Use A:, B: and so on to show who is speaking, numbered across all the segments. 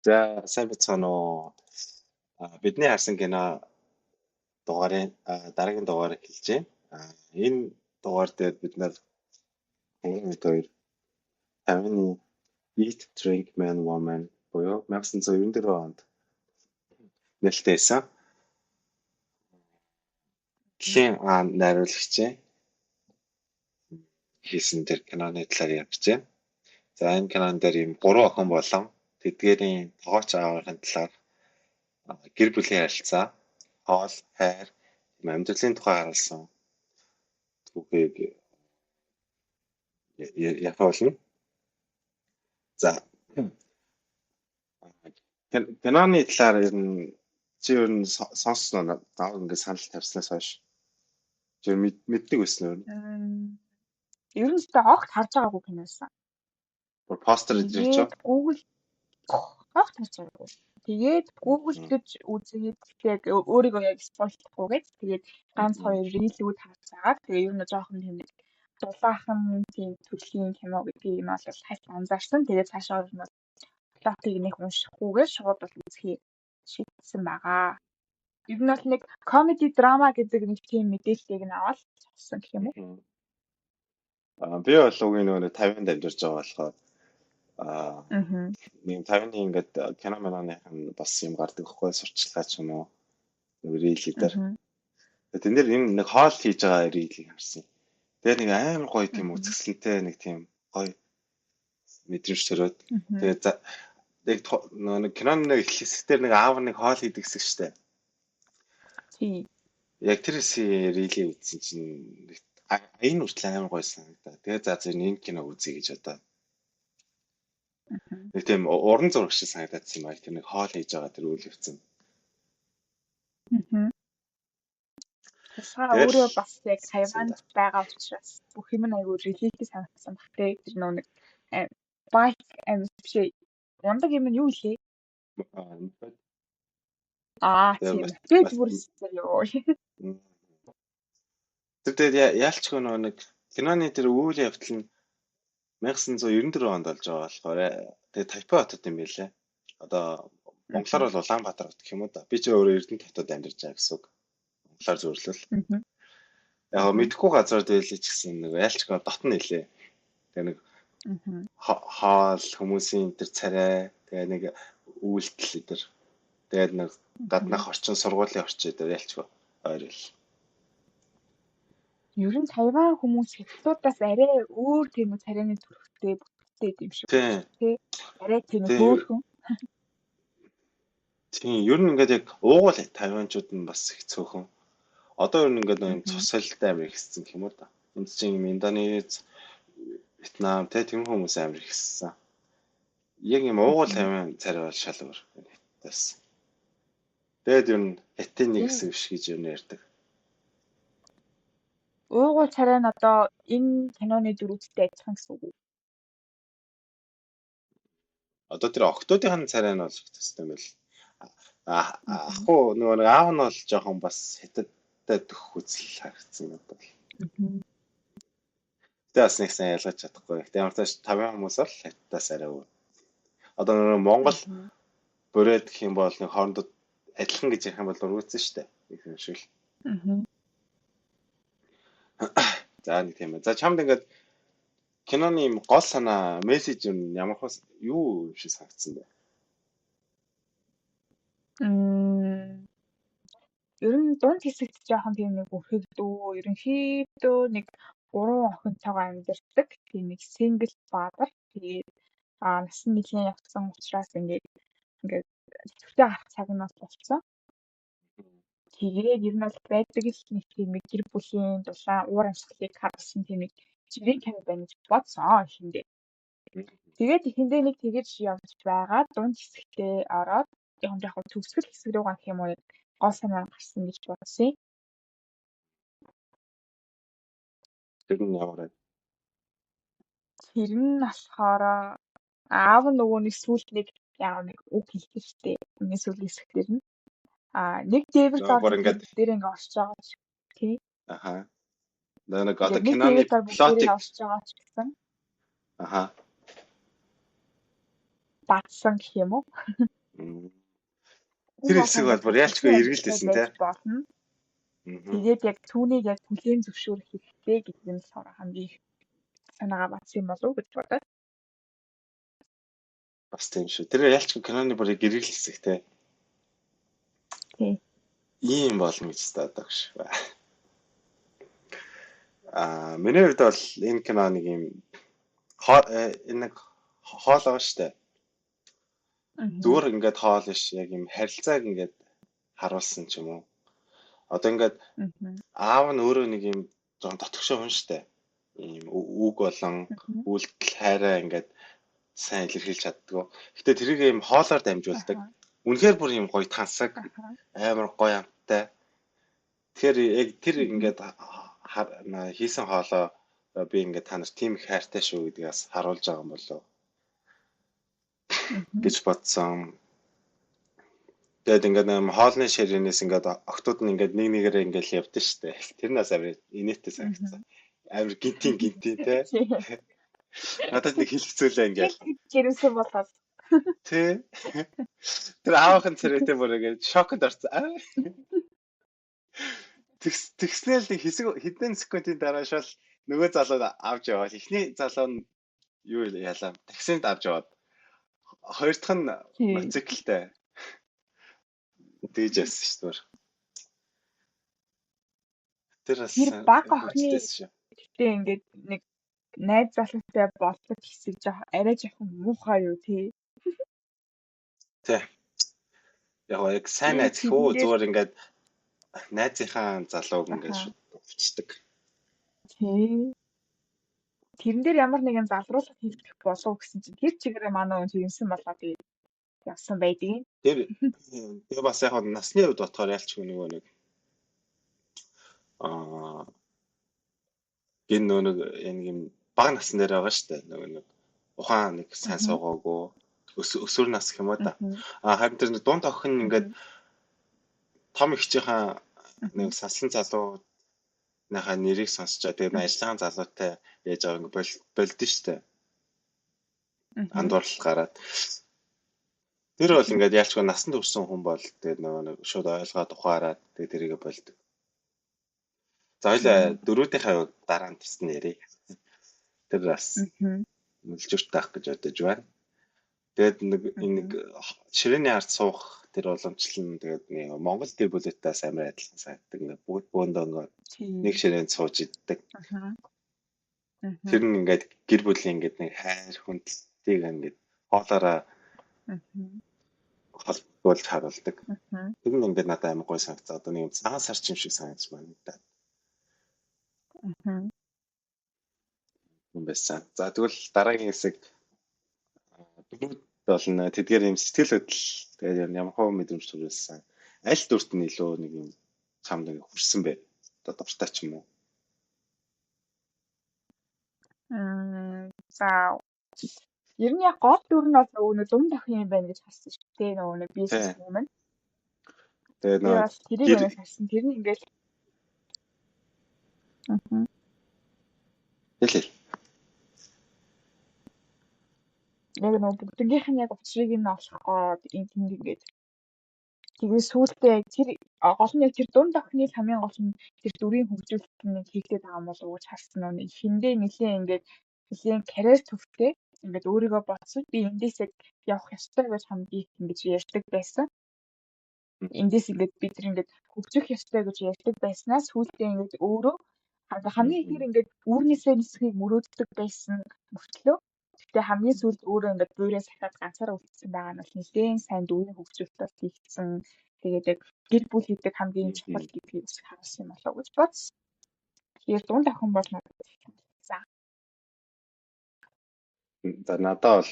A: За сайн бацгаана уу. Бидний харсан кино дугаарын дараагийн дугаарыг хэлж байна. Энэ дугаар дээр бид нар 2002 50-ны Eat, Drink, Man, Woman буюу 1994 онд нээлттэйсэн дэлхийн найруулагчийн хийсэн тэр киноны талаар ярьж байна. За энэ кинон дээр ийм 3 охин болон тэдгээрийн тоогооч аавын талаар гэр бүлийн харилцаа, хоол, хайр, амьдралын тухай харуулсан түүхийг ярих болно. За киноны талаар ер нь сонссноо наа ингээд санал тавьснаас хойш чи мэддэг байсан уу?
B: Ер нь ч огт харж байгаагүй киносэн.
A: Постэр идэж чаа.
B: Google огт харж байгаагүй. Тэгээд Google гэж үзээд яг өөрийгөө яг спойлдохгүйгээд тэгээд ганц хоёр рилүүд харж байгаа. Тэгээд ер нь жоохон тийм нэг дулаахан тийм төрлийн кино гэдгийг нь бол хайсан анзаарсан. Тэгээд цаашаа ер нь плотыг нэг уншихгүйгээр шууд бол үзхийг шийдсэн байгаа. Ер нь бол нэг comedy drama гэдэг нэг тийм мэдээллийг нь аваад сонссон гэх юм уу?
A: Би бол уг нэг 50-нд амжирч байгаа болохоор нэг 50-ны ингээд кино миноных нь бас юм гардаг хгүй сурчлагаа ч юм уу рилүүдээр. Тэн дээр энэ нэг хоол хийж байгаа рилийг харсан. Тэгээ нэг амар гоё тийм үзэсгэлэнтэй нэг тийм гоё мэдрэмж төрөөд. Тэгээ нэг киноны нэг хэсгээр нэг аав нэг хоол хийдэг хэсэг штэ.
B: Тийм.
A: Яг тэр рилийг үзсэн чинь энэ үртэл амар гоё санагдаа. Тэгээ за энэ кино үзье гэж одоо. Нэг тийм уран зураг шиг санагдсан юм байна. Тэр нэг хоол хийж байгаа тэр үйл явц нь.
B: Тасаа өөрөө бас яг Тайванд байгаа учраас бүх юм айгүй религтэй санагдсан баг те. Тэр нэг байк биш ундаг юм нь юу лээ? Тийм. Тэгээд бүрсээр ёо.
A: Тэгээд яалчгүй нэг киноны тэр үйл явдал нь 1994 онд болж байгаа болохоор тэгээд Тайпей хотод юм байлээ. Одоо монголоор бол Улаанбаатар гэх юм уу да. Би ч өөрөө Эрдэнэт хотод амьдарч байгаа гэсэн үг. Монголоор зөвлөл. Яг мэдхгүй газар байлээ ч гэсэн нэг яалчгүй дотн нэлээ. Тэгээд нэг хаал хүмүүсийн тэр царай тэгээд нэг үйлдэл өдр. Тэгээд нэг гаднах орчин сургуулийн орчин өдр яалчгүй ойрол.
B: Ер нь Тайван хүмүүс хятадуудаас арай өөр тийм царайны төрхтэй бүтцтэй юм шиг байна. Тэ? Арай тийм хөөрхөн.
A: Тийм, ер нь ингээд яг уугуул Тайванчууд нь бас их цөөхөн. Одоо ер нь ингээд нэг цусалт амир ихсэн гэх юм уу да. Энд чинь Индонез, Вьетнам тийм хүмүүс амир ихсэн. Яг юм уугуул Тайван царай бол шал өөр. Тэгээд ер нь хятадын нэг хэсэг биш гэж ер нь ярьдаг.
B: Уугуул царай нь одоо энэ киноны дөрүүдтэй адилхан гэсэн үг үү?
A: Одоо тэр октоодын царай нь бол хэвчээстэй юм байл. Ахгүй нөгөө аав нь бол жоохон бас хятадтай төх үзэл харагдсан юм бол. Тэс нэг сайн ялгаж чадахгүй. Ямар ч тааш 50 хүмүүс бол хятадаас арай өөр. Одоо нөгөө Монгол бүрээд гэх юм бол нэг хоорондоо адилхан гэж ярих юм бол үргэлжсэн шүү дээ. Их юм шиг л. За нэг тийм ээ. За чамд ингээд киноны юм гол санаа, мессеж юм ямар хос юу шиг санагдсан бэ?
B: Ер нь дунд хэсэгт жоохон тийм нэг өрхөгдөө, ерөнхийдөө нэг 3 охинтойгоо амьдардаг. Тийм нэг single father. Тэгээд нас нь нэлээд явсан учраас ингээд зүгтээ гарах цаг нь болцсон. Тэгээд ер нь бол байдаг л нэг тийм гэр бүлийн дулаан уур амьсгалыг харуулсан тийм нэг жирийн кино байна гэж бодсон ихэндээ. Тэгээд ихэндээ нэг тэгэж явж байгаа дунд хэсэгтээ ороод жоохон төгсгөл хэсэг рүү гэх юм уу гол санаа гарсан гэж бодсон.
A: Тэр нь ямар вэ?
B: Тэр нь болохоор аав нөгөө нэг сүлд нэг яг нэг үг хэлдэг штеп. Миний сүлд хэсэгтэр нь нэг дээвэр дор дээр ингээ орж байгаа ч тий.
A: Аха. Нэг одоо киноны
B: плотыг орж байгаа ч гэсэн.
A: Аха.
B: баатсан гэх юм уу?
A: Тэр хэсэг бол бүр яалчгүй эргэлдсэн тий.
B: Болно. Тэгээд яг түүнийг яг бүлээн зөвшөөрөх хэрэгтэй гэдэг нь хамгийн их санаагаа батсан юм болов уу гэж бодоод.
A: Бас тийм шүү. Тэр яалчгүй киноны бүр эргэлт хэсэг тий. Ийм болно гэж боддог шүү. Миний хувьд бол энэ кино нэг юм энэ хоол байгаа штэ. Зүгээр ингээд хоол биш яг юм харилцааг ингээд харуулсан ч юм уу. Одоо ингээд аав нь өөрөө нэг юм зон дотгошоо хүн штэ. Ийм үг болон үйлдэл хайраа ингээд сайн илэрхийлж чаддгүй. Гэтэ тэрийг ийм хоолоор дамжуулдаг. Үнэхээр бүр юм гоё тансаг, амар гоё амттай. Тэгэхээр яг тэр ингээд хийсэн хоолоо би ингээд та нар тийм их хайртай шүү гэдгээс харуулж байгаа юм болов гэж бодсон. Тэгээд ингээд хоолны ширээнээс ингээд октод нь ингээд нэг нэгээрээ ингээд явдсан шүү дээ. Тэрнээс амар инээдтэй санагдсан. Амар гинтийн те. Надад нэг хэлцүүлээ ингээд.
B: Гэрүүсээ болоод.
A: Тэ. Тэр аавын царайтай бүр ингээд шоконд орсон. Тэгснээл нэг хэдэн секундын дараа шал нөгөө залууд авч яваад эхний залуу нь юу яалаа таксинд авч яваад хоёр дахь нь мотоциклтэй дэж явсан шүү дээ. Тэр
B: баг охины гэдэг ингээд нэг найз залуутай болдог хэсэг жоох арай жоохон муухай юу тий.
A: Тэ. Яг сайн найз хөө зүгээр ингээд найзынхаа залууг ингээд өвчтдөг.
B: Тий. Тэрэн дээр ямар нэгэн залруулах хийх болов гэсэн чинь тэр чигээр манай хүн жирэмсэн болоо тэгээд явсан байдаг.
A: Тэр бас яг насны хувьд бодохоор ялч нөгөө нэг гин нэг юм бага насн дээр байгаа шүү дээ. Нөгөө нэг ухаан нэг сайн суугаагүй өсвөр нас гэх юм уу да. Харин тэр дунд охин ингээд том ихчийнхаа нэг саслан залуу нахаа нэрийг сонсчоо. Тэгээд ажиллагаан залуутай яаж байгаа ингээд болдсон шүү дээ. Андуурлал гараад. Тэр бол ингээд ялчгүй насанд хүрсэн хүн бол тэгээд нөгөө нэг шууд ойлгоод ухаараад тэгээд тэрийгэ болдог. За хоёлаа дөрүүдийнхээ дараа нь тусна ярий. Тэр бас мөлжөрт таах гэж бодож байна. Тэгээд нэг ширээний ард суух тэр уламжлал нь тэгээд нэг Монгол гэр бүлээс амар адилхан санагддаг. Ингээд бүгд бөөндөө ингээд нэг ширээнд сууж иддэг. Тэр нь ингээд гэр бүлийн ингээд нэг хайр хүндэлтийг ингээд хоолоороо холбуулж харуулдаг. Тэр нь ингээд надад амар гоё санагцаа. Одоо нэг цагаан сар чим шиг санагдаж байна надад. Бэсэн. За тэгвэл дараагийн хэсэг дөрүүд болно. Тэдгээр юм сэтгэл хөдлөл тэгээд ямар хөө мэдрэмж төрүүлсэн. Аль дүрт нь илүү нэг юм цамд ингэ хүрсэн бэ? Одоо дуртай ч юм уу?
B: За ер нь яг гол дүр нь бол нөгөө дунд охин юм байна гэж харсан шүү дээ. Нөгөө нэг бизнес юм.
A: Тэгээд нөгөө
B: тэрийг харсан. Тэр нь ингээд
A: Хэлээ.
B: Яг нөгөө бүгднийх нь яг учрыг нь олохгоо ингээд тэгээд сүүлдээ тэр гол нь тэр дунд охины хамгийн гол нь тэр дүрийн хөгжүүлэлтийг хийгээд байгаа юм болов уу гэж харсан нүг ихэндээ нэлийн нэлийн карьер төвтэй ингээд өөрийгөө бодсон би эндээс явах ёстой гэж хамгийн ингэж ярьдаг байсан. Эндээс ингээд бид тэр ингээд хөгжих ёстой гэж ярьдаг байснаас сүүлдээ ингээд өөрөө хамгийн ихэр ингээд үүрнээсээ нисхийг мөрөөддөг байсан мөртлөө гэхдээ хамгийн сүүлд өөрөө ингээд буураа сахиад ганцаараа үлдсэн байгаа нь бол нэгэн сайн дүрийн хөгжүүлэлт хийгдсэн. Тэгээд яг гэр бүл хийдэг хамгийн чухал гэдгийг бас харуулсан юм болов уу гэж бодсон. Тэгэхээр дунд охин бол надад за.
A: За надад бол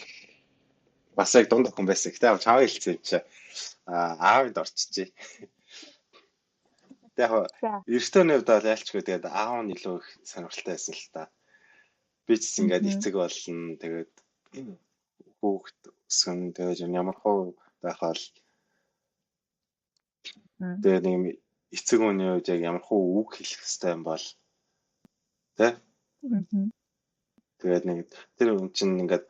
A: бас яг дунд охин байсан. Гэтэ чамаа хэлсэн чи аавд орчихжээ. Яг эртөөний хувьд бол ялчгүй тэгээд аав нь илүү их сонирхолтой байсан л та. Би ч ингээд эцэг болно. Тэгээд хүүхэд өсгөн тэгээд ямар хөө байхаар тэгээд нэг эцэг хүний үед яг ямар хөө үг хэлэх хэрэгтэй юм бол тэ. Тэгээд нэг тэр хүн чинь ингээд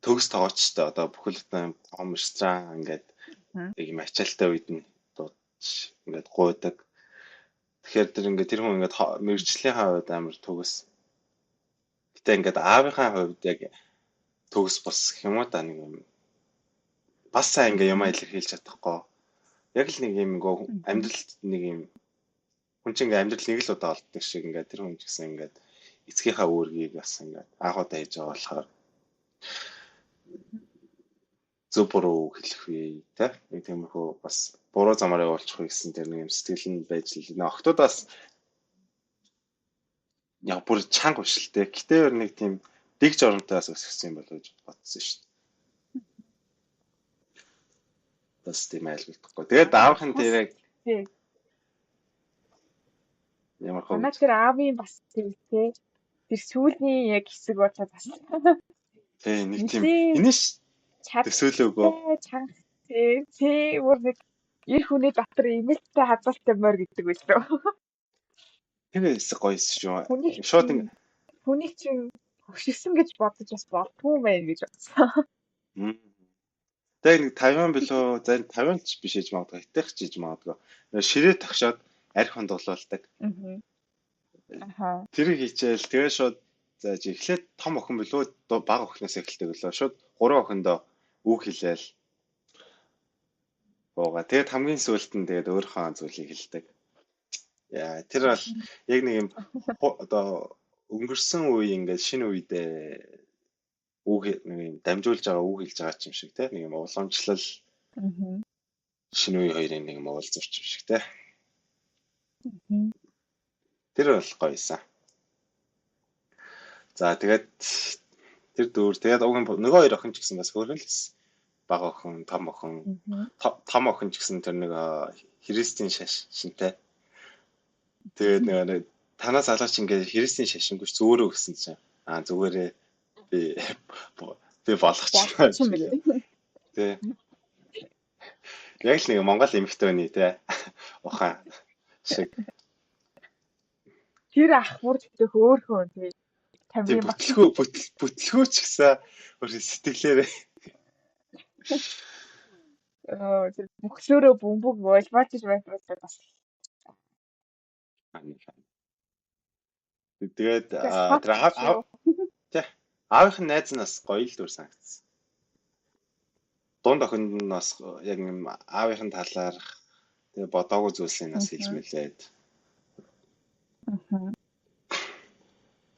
A: төгс тоогоочтой одоо бүхэл бүтэн хомшраа ингээд
B: Мгм.
A: яг юм ачаалтай үед нь дуудаж ингээд гуйдаг. Тэгэхээр тэр хүн ингээд мэрэгжлийн хувьд амар төгс. Гэтэ ингээд аавынхаа хувьд яг төгс бос гэх юм уу та нэг юм бас сайн ингээ юм илэрхийлж чадахгүй. Яг л нэг юм гоо амьдралд нэг юм хүн чинь ингээ амьдрал нэг л удаа олддог шиг ингээ тэр хүн ч гэсэн ингээ эцгийнхаа үүргийг бас ингээ анх удаа хийж байгаа болохоор зөв буруу хэлэх вэ те нэг тиймэрхүү бас буруу замаар явуулчих вэ гэсэн тэр нэг юм сэтгэл нь байж л нэ охтуудаас яг бүр чанга биш л те гэтээр нэг тийм дэг жоронтойгоос өсгсөн юм болоо гэж бодсон шүү дээ. Бас тийм айлгуулдаггүй. Тэгээд аавын дээрээ ямар хөө
B: манай тэр аавын бас тийм тий. Тэр сүүлийн яг хэсэг болоо бас.
A: Тий нэг тийм энэш төсөөлөөгөө
B: чанга тий бүр нэг ир хүний дотор имэлтэй хазуултай морь гэдэг үү лөө.
A: тэгээс гоёс шүү. Шууд ингэ
B: хүний чинь хөшигсөн гэж бодож бас болтгүй байх гэж бодсон.
A: Тэгээд нэг 50 билүү зарим 50 ч биш ээж магадгүй хитэх ч ээж магадгүй. Ширээ тогшоод арх хондголуулдаг.
B: Аха.
A: Тэр хийчихэл тэгээд шууд зааж эхлээд том охин билүү бага охиноос эхэлдэг лөө. Шууд 3 охиндоо үг хэлээл. Бууга. Тэгээд хамгийн сүүлд нь тэгээд өөрийнхөө зүйлийг хэлдэг. Яа, тэр бол яг нэг юм одоо өнгөрсөн үе ингээд шинэ үедээ үг нэг юм дамжуулж байгаа үг хэлж байгаа юм шиг те нэг юм уламжлал шинэ үе хоёрын нэг юм уулзарч юм шиг те. Тэр бол гоёсан. За тэгээд тэр дүүр тэгээд уг нөгөө хоёр охин ч гэсэн бас хөөрхөн л байсан. Бага охин, том охин. Том охин ч гэсэн тэр нэг христийн шинтэй. Тэгээд нэг танаас алаач ингээд христийн шашингүй ч зөөрөө гэсэн чинь зүгээрээ би болгочихлаа. Тэ. Яг л нэг Монгол эмэгтэй байна тий. Ухаан шиг.
B: Тэр ах бүр тэгтээ хөөхөн тий.
A: Бүтлгүү ч гэсэн сэтгэлээрээ
B: тэр бүхлөөрөө бөмбөг болбаачж байсан бас.
A: Тэгээд тэр аавынх нь найз нас гоё л дүр санагдсан. Дунд охинд нь бас яг юм аавынхын талаар тэгээ бодоогүй зүйлсийг нас хэлж мэлээд.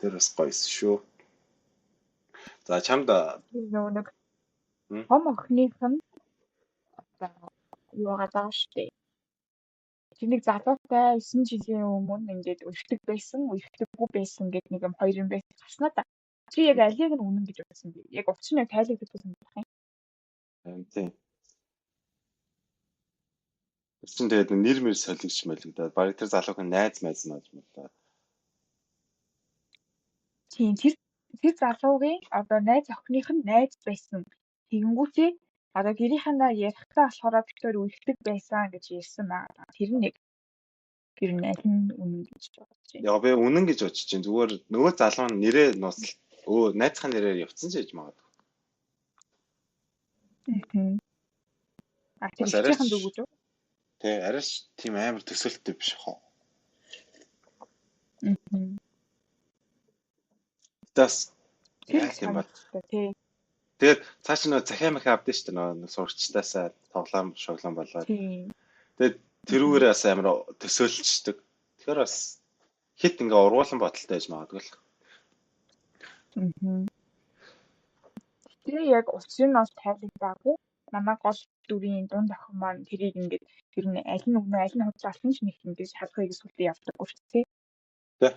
A: Тэр бас гоёс шүү. За чамд
B: нэг том охиных нь юу гадаа штэ. Тэнийг залуутай 9 жилийн өмнө ингээд өртөггүй байсан гэдэг нэг юм хоёр юм байсан гарснаа да. Чи яг алийг нь үнэн гэж бодсон би. Яг учир нь тайлбарлагдсан байх юм.
A: Тийм. Тэсчин тэгээд нэр мэр солигч мэлэгдээд баг тэр залуугийн найз майз наж мэлээ.
B: Тийм тэр залуугийн одоо найз охиных нь найз байсан. Тэгэнгүүтээ одоо гэрийнхандаа ярихтаа болохоор битээр үлддэг байсан гэж ярьсан байгаа. Тэр нэг гэр нь аль нь үнэн гэж бодож байна.
A: Яг би үнэн гэж бодож чинь зүгээр нөгөө залуу нь нэрээ нууцлал найзхаа нэрээр явцсан ч гэж магадгүй.
B: Тэр ихийнхэн дүүгэж үү?
A: Тэ арайч тийм амар төсөөлттэй биш хоо. Тас яг юм байна. Тэгээд цааш нөө захиа мэх авдсан шүү дээ нөө сурагчтаасаа тоглоом шоглоом болоод. Тэгээд тэрүүгээрээ бас амар төсөөлчдөг. Тэгэхээр бас хит ингээ ургуулсан бодолтой байж магадгүй л.
B: Тэр яг учир нь бол тайлбарлаагүй. Манай гол дүрийн дунд охин маань тэрийг ингээд тэр нь аль нь өмнө аль нь худлаалсан ч нэг ингэж хадахыг сүлдээ явдаггүй ч тий.
A: Тэ.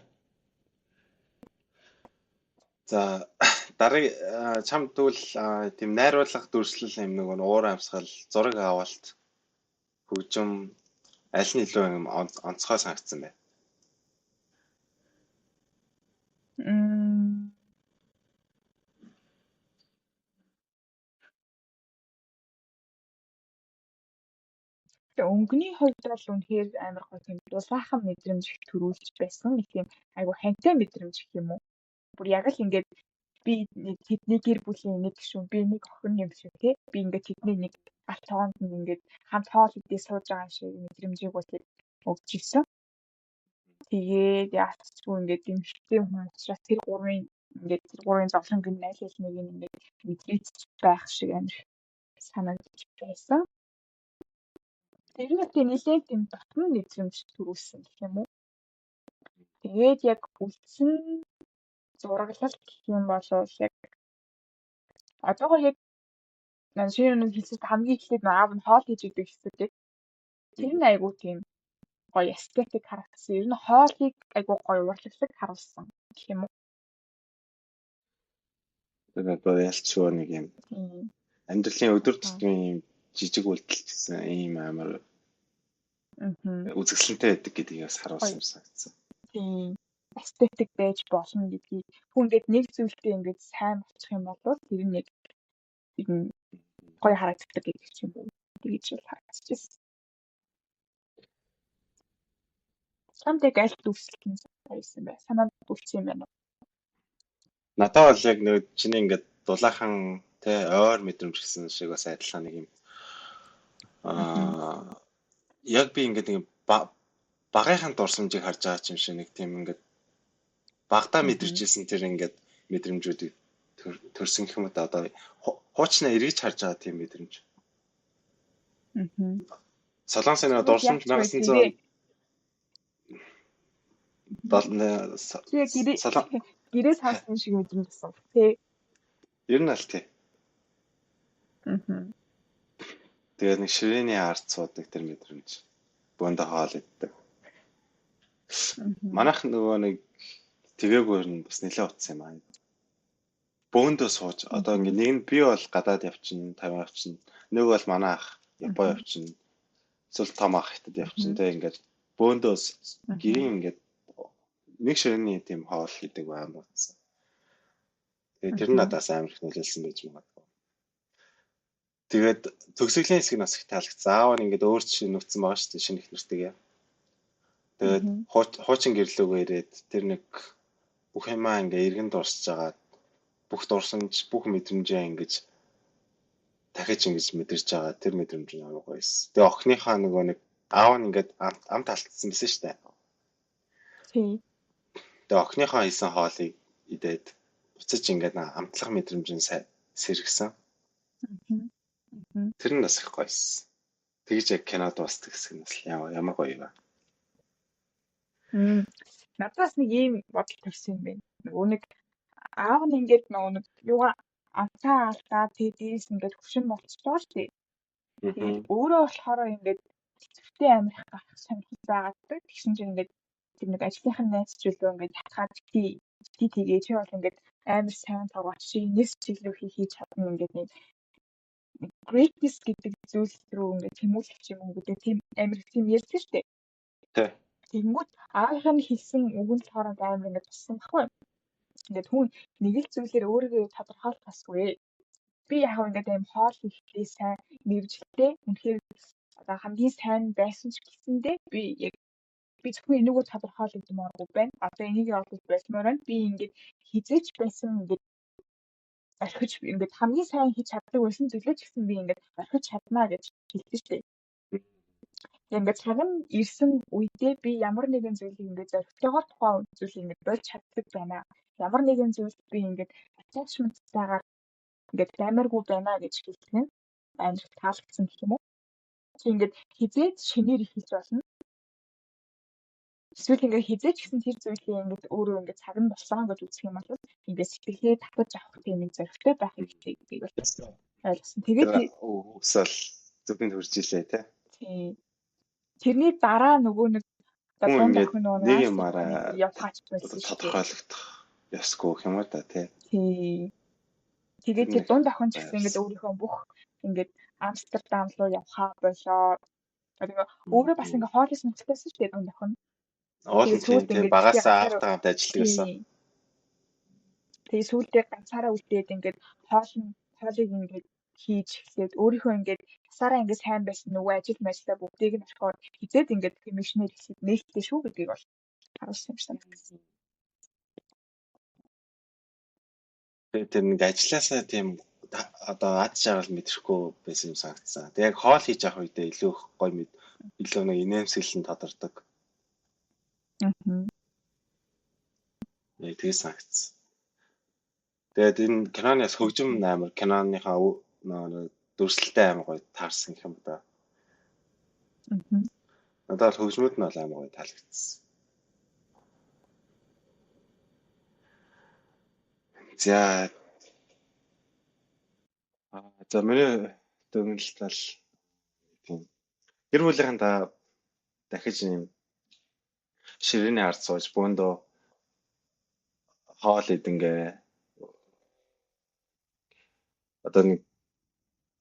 A: За дарыг чамд тэгвэл тийм найруулга дүрслэл юм нэг уур амьсгал зураг авалт хөгжим аль нь илүү юм онцгой санагдсан бэ?
B: Өнгөний хувьд бол үнэхээр амар гоё тийм дулаахан мэдрэмж төрүүлж байсан. Нэг тийм айгу хантай мэдрэмж гэх юм уу. Бүр яг л ингээд би тэдний гэр бүлийн нэг гишүүн би нэг охин юм шиг тий би ингээд тэдний нэг алт тоогонд нь ингээд хамт хоол идээ сууж байгаа шиг мэдрэмжийг бол өгч ирсэн. Тэгээд яалтчгүй ингээд дэмжлэгтэй хүн учраас тэр гурвын зовлон гин аль нэг нь ингээд мэдрээч байх шиг амир санагдаж байсан. Тэр нь нэлээд юм батхан мэдрэмж төрүүлсэн гэх юм уу. Тэгээд яг үлдсэн зураглалт гэх юм бол яг одоогоор яг шинэ нэг хэлсэн хамгийн эхлээд аав нь хоол хийж идэг хэсэг тэр нь айгуу тийм гоё эстетик харагдсан. Ер нь хоолыг айгуу гоё урлаглаг харуулсан гэх юм уу.
A: Тэгээд ялчгүй нэг юм амьдралын өдөр тутмын жижиг үйлдэл гэсэн ийм амар үзэсгэлэнтэй байдаг гэдгийг бас харуулсан юм санагдсан.
B: Тийм. Эстетик байж болно гэдгийг хүн ингээд нэг зүйлтэй ингээд сайн болчих юм бол тэр нэг гоё харагддаг гэдэг ч юм уу. Тэгэж бол харагдчихсан. Самдаг аль дүрслэн байсан бай. Санаад үлдсэн юм байна.
A: Надад бол яг нэг чиний ингээд дулаахан тэ ойр мэдрэмж гэсэн шиг бас адилхан нэг юм. Яг би ингээд нэг багынхаа дурсамжийг харж байгаа юм шиг нэг тийм ингээд багтаа мэдэрчсэн тэр ингээд мэдрэмжүүдийг төрсөн гэх юм уу одоо хуучнаа эргэж харж байгаа тийм мэдрэмж. Солонгос нэг дурсамж 1900
B: гэрээс хаасан шиг мэдрэмж байсан. Тэ.
A: Ер нь аль тий. Тэгээд нэг ширээний ард суудаг тэр мэдрэмж. Бөөндө хоол иддэг. Манайх нөгөө нэг тэгээгүй нь бас нэлээд утсан юм аа. Бөөндөө сууж одоо ингээ нэг нь би бол гадаад явчихна, 50 явчихна. Нэг бол манай ах Япон явчихна. Эсвэл том ах хятад явчихна. Тэгээ ингээд бөөндөө гэрийн ингээд нэг ширээний тийм хоол хийдэг байм утсан. Тэгээд тэр нь надаас амар их нөлөөлсөн байж магадгүй. Тэгээд төгсгөлийн хэсэг нь бас их таалагдсан. Аав нь ингээд өөр чинь нүцсэн байгаа шүү дээ шинэ их нэртэйгээ. Тэгээд хуучин гэрлүүгээ ирээд тэр нэг бүх юмаа ингээ эргэн дурсаж байгаа. Бүх дурсамж, бүх мэдрэмжээ ингэж дахиж ингэж мэдэрч байгаа. Тэр мэдрэмж нь аягүй гоёсэн. Тэгээ охиныхаа нөгөө нэг аав нь ингээд амт алдсан байсан шүү дээ.
B: Тийм.
A: Тэгээ охиныхоо хийсэн хоолыг идээд буцаж ингээд амтлах мэдрэмж нь сэргсэн. Тэр нь бас их гоёсэн. Тэгж яг кино дуустдаг хэсэг нь бас ямар гоё юм бэ?
B: Надаас нэг ийм бодол төрсөн юм байна. Нөгөө нэг аав нь ингээд нэг юугаа амцаа алдаа тэгээс ингээд хөшин болчихлоо шүү дээ. Тэгээд өөрөө болохоор ингээд цэцвэртэй амирх гарах сонирхол байгаад тэгсэн чинь ингээд тэр нэг ажлынх нь найз чөлөө ингээд хатгаад тэгээ чи бол ингээд амир сайн тоглож чи энэс чиглүү хийж чадна ингээд нэг greatness гэдэг зүйл рүү ингээд тэмүүлэх юм уу гэдэг тийм амир тийм ярьсан шүү дээ.
A: Тэ.
B: Тэнгүүд аавынх нь хэлсэн үг нь болохоор амир ингээд туссан баггүй. Ингээд хүн нэг л зүйлээр өөрийгөө тодорхойлохгүйе. Би яг ингээд аим хоол хийхдээ сайн мэржэлтэй үнэхээр одоо хамгийн сайн байсан ч гэсэндээ би зөвхөн энийгөө тодорхойлогдмооргүй байна. Одоо энийг олж байсмаар байна. Би ингээд хизээч байсан ингээд орхиж ингээд хамгийн сайн хийж чаддаг байсан зүйлээ ч гэсэн би ингээд орхиж чаднаа гэж хэлсэн шүү дээ. Ингээд цагаан ирсэн үедээ би ямар нэгэн зүйлийг ингээд зоригтойгоор тухайн зүйлийг ингээд болж чаддаг байна. Ямар нэгэн зүйлд би ингээд attachment-тайгаар ингээд баймааргүй байна гэж хэлсэн нь амар таалагдсан гэх юм уу. Чи ингээд хизээч шинээр их хийж болно. Эсвэл ингээд хизээч гэсэн тэр зүйлийг ингээд өөрөө ингээд цаг нь болсон гэж үзэх юм бол ингээд сэтгэлээ татаж авах тийм нэг зоригтой байх хэрэгтэй гэдгийг бол ойлгосон. Тэгээд
A: үсэл зөвхөн хурж илээ тий.
B: Тэрний дараа нөгөө нэг
A: нэг юмараа явхаач байсан шүү дээ. Тодорхойлогдох ёсгүй юм уу та тий.
B: Тэгээд тэр дунд охин ч гэсэн ингээд өөрийнхөө бүх ингээд Амстердам руу явхаа болоо. Тэгээд өөрөө бас ингээд хоолыг сонирхтойсэн шүү дээ дунд охин.
A: Тийм багасаа аавтайгаа хамт ажилладаг байсан.
B: Тэгээд сүүлдээ ганцаараа үлдээд ингээд хоолыг ингээд хийж эхлээд өөрийнхөө ингээд тасаараа ингээд сайн байсан нөгөө ажил мэжлээ бүгдийг нь орхиод хизээд ингээд комисшнэр хийхэд нээлттэй шүү гэдгийг бол харуулсан юм шиг санагдсан.
A: Тэгээд тэр нэг ажилласаа тийм одоо ад жаргал мэдрэхгүй байсан юм санагдсан. Тэг яг хоол хийж авах үедээ илүү их гоё мэд илүү нэг инээмсэглэн тодордог. Яг тэгээ санагдсан. Тэгээд энэ киноноос хөгжим амар киноныхаа дүрслэлтэй амар гоё таарсан гэх юм да. Надад бол хөгжмүүд нь бол амар гоё таалагдсан. За миний дүгнэлт бол тийм гэр бүлийнхэнтэй дахиж юм ширээний ард сууж бөөндөө хоол идэнгээ одоо нэг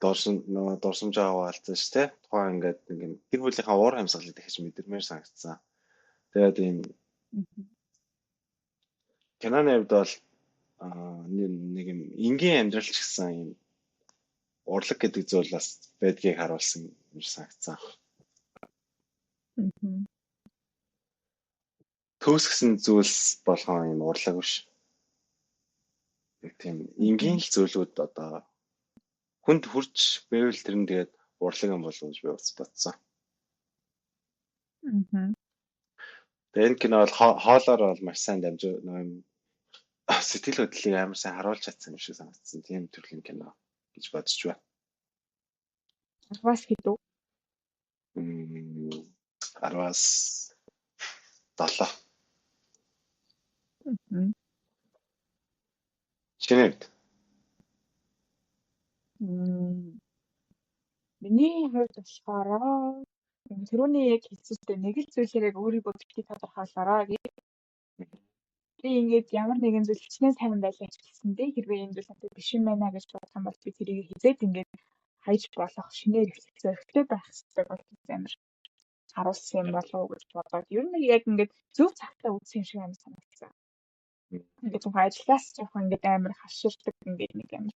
A: дурсамжаа хаваалцсан шүү дээ. Тухайн ингээд нэг гэр бүлийнхаа уур амьсгалыг дахиж мэдэрмээр санагдсан. Тэгээд ийм киноны хувьд бол нэг юм энгийн амьдрал ч гэсэн юм урлаг гэдэг зүйл бас байдгийг харуулсан юм санагдсан. Төөсгсөн зүйлс болгон юм урлаг биш. Тийм энгийн л зүйлүүд одоо хүнд хурж байвал тэр нь тэгээд урлаг юм болов гэж би бодсон. Тэгээд энэ кино бол хоолоор бол маш сайн дамжуу сэтгэл хөдлөлийг амар сайн харуулж чадсан юм шиг санагдсан. Тийм төрлийн кино гэж бодож байна.
B: Бас хэдүү?
A: 10-аас 7. Чиний хувьд?
B: Миний хувьд болохоор түрүүний яг хэлсэнтэй нэг л зүйлээр яг өөрийгөө битгий тодорхойлоорой гэх. Би ингээд ямар нэгэн зүйл хичнээн сайн байлаа ч гэсэндээ хэрвээ энэ зүйл надад биш юм байна гэж бодох юм бол би тэрийг хизээд ингээд хайж болох шинээр эхлэх зоригтой байх хэрэгтэй бол амар харуулсан юм болов уу гэж бодоод ер нь яг ингээд зөв цагтаа үзсэн юм шиг амар санагдсан. Ингээд зөв ажиллаас жоохон ингээд амар хаширдаг ингээд нэг амар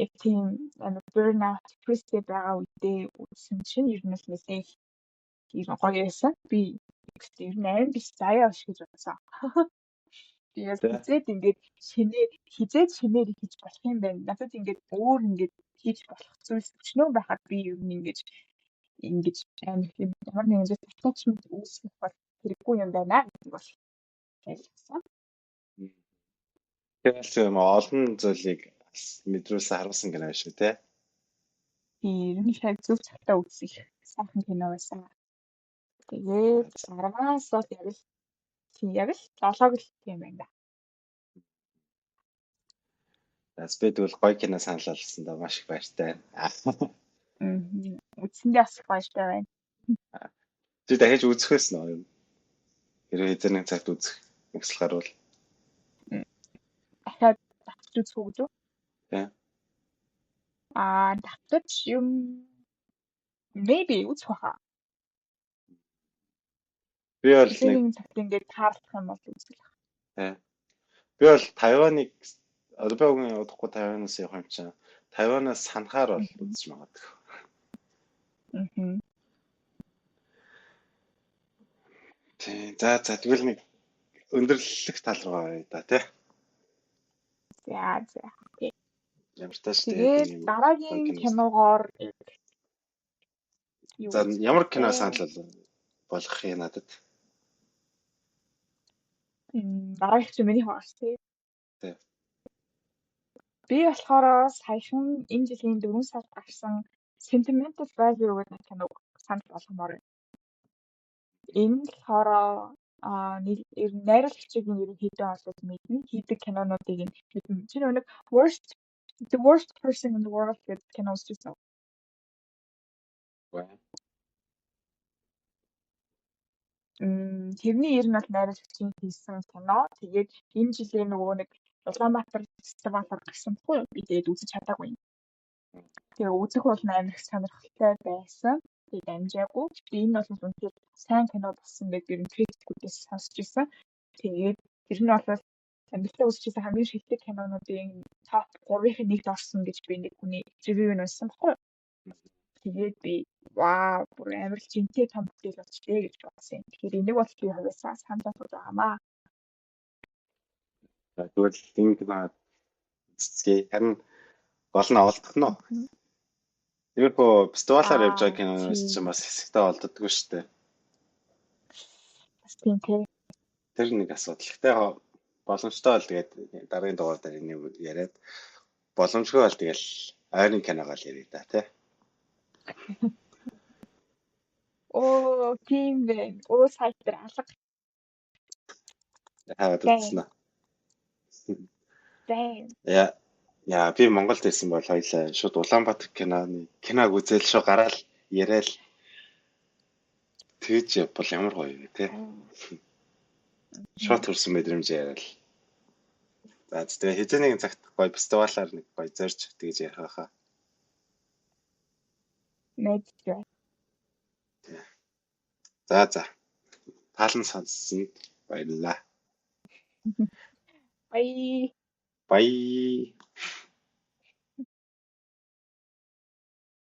B: яг тийм амар burnout stressтэй байгаа үедээ үзсэн чинь ер нь л нэлээ гоё байсан. Би ер нь амар биш заяа биш гэж бодсон. Тэгээд хизээд ингээд хизээд шинээр хийж болох юм байна. Надад ингээд өөр ингээд хийж болох зүйлс өчнөө байхад би ер нь ингэж амар юм ямар нэгэн зүйл attachment үүсгэх бол хэрэггүй юм байна гэдэг бол ойлгосон.
A: Тэгэхээр юм олон зүйлийг мэдрүүлсэн харуулсан кино шүү те.
B: Ер нь шал зөв цагтаа үзэх сайхан кино байсан. Тэгээд 10-аас бол яг л 7-г л тийм байна.
A: Бид бол гоё кино санал болгосон да маш их баяртай байна.
B: Үндсэндээ бас баяртай байна.
A: Чи дахиж үзэхээс нөө юм. Хэрвээ эзэн цагт үзэх мэкслэхэр бол
B: дахиад давтаж үзэх үү гэж үү?
A: Тий.
B: Давтаж юм maybe үзэх баха.
A: Би бол
B: нэг цагт ингээд таарлах юм бол үзэх.
A: Тий. Би бол Тайваныг Орбогийн удахгүй Тайванаас явах юм чинь Тайванаас санахаар бол үзэж магадгүй. Тий. За тэгвэл нэг өндөрлөх тал руу оръё да тий.
B: За.
A: Ямар тааш
B: тэгээд дараагийн киногоор
A: за ямар кино санал болгох юм надад?
B: Дараагийнх чинь миний хаваас тий. Би болохоор саяхан энэ жилийн 4 сард гарсан Sentimental Value гэдэг киног санал болгомоор байна. Энэ болохоор найруулагчийн ерөнхийдөө олоод мэднэ хийдэг кинонуудыг мэднэ. Чи нэг The Worst Person in the World гэдэг кино үзсэн. Тэрний ер нь бол найруулагчийн хийсэн кино. Тэгээд энэ жилийн нөгөө нэг Улаанбаатар фестивалаар гарсан байхгүй юу? Би тэгээд үзэж чадаагүй. Тэгээ үзэх бол амар их сонирхолтой байсан. Тэгээд амжаагүй. Энэ бол үнэхээр сайн кино болсон гэдэг ер нь критикүүдээс сонсч ирсэн. Тэгээд ер нь бол амьдралаа үзчихсэн хамгийн шилдэг кинонуудын топ 3-ын нэгт орсон гэж би нэг хүний ревю нь уншсан байхгүй юу? Тэгээд би вау бүр амар л жинтэй том бүтээл болчихлээ гэж бодсон. Тэгэхээр энийг бол би хувьсаа санал болгож байгаамаа.
A: Тэгвэл энэ кино цэцгээ. Харин гол нь олдох нь. Ерөнхийдөө фестивалаар явж байгаа киноноос чинь бас хэсэгтээ олддоггүй шүү дээ.
B: Бас тийм тий.
A: Тэр нэг асуудал. Гэхдээ боломжтой бол тэгээд дараагийн дугаар дээр энийг яриад боломжгүй бол тэгэл ойрын киногоо л ярив да тий.
B: Оо, тийм бэ. Оо, сайтар алга.
A: Хаад үзсэн аа.
B: Зайн.
A: Яа, би Монголд байсан бол хоёлаа шууд Улаанбаатар киног үзэл шууд гараал яриад тэгж бол ямар гоё вэ те. Шууд төрсөн мэдрэмж яриад. За тэгээ хэзээ нэгэн цагт гоё фестивалаар нэг гоё зорж тэгж ярих хаа.
B: Мэдээ.
A: За. Таалан сонссон баярлалаа.
B: Бай.
A: Bye.